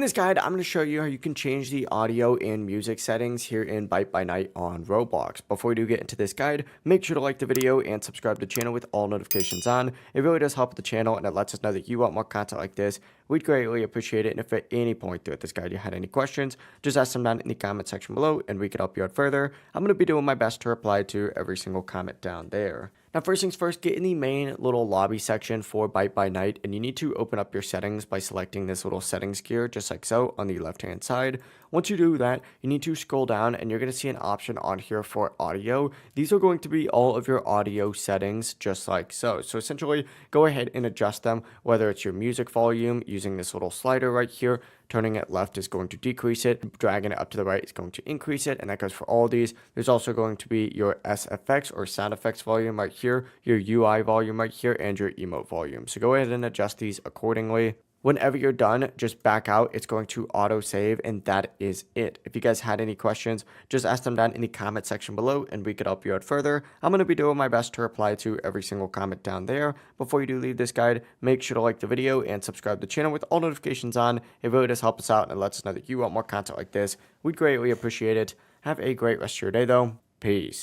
this guide, I'm going to show you how you can change the audio and music settings here in Bite by Night on Roblox. Before we do get into this guide, make sure to like the video and subscribe to the channel with all notifications on. It really does help the channel and it lets us know that you want more content like this. We'd greatly appreciate it, and if at any point throughout this guide you had any questions, just ask them down in the comment section below and we could help you out further. I'm going to be doing my best to reply to every single comment down there. Now, first things first, get in the main little lobby section for Bite by Night, and you need to open up your settings by selecting this little settings gear, just like so, on the left-hand side. Once you do that, you need to scroll down, and you're going to see an option on here for audio. These are going to be all of your audio settings, just like so. So essentially, go ahead and adjust them, whether it's your music volume, using this little slider right here. Turning it left is going to decrease it, dragging it up to the right is going to increase it, and that goes for all of these. There's also going to be your SFX or sound effects volume right here, your UI volume right here, and your emote volume. So go ahead and adjust these accordingly. Whenever you're done, just back out. It's going to auto save, and that is it. If you guys had any questions, just ask them down in the comment section below and we could help you out further. I'm going to be doing my best to reply to every single comment down there. Before you do leave this guide, make sure to like the video and subscribe to the channel with all notifications on. It really does help us out and lets us know that you want more content like this. We'd greatly appreciate it. Have a great rest of your day though. Peace.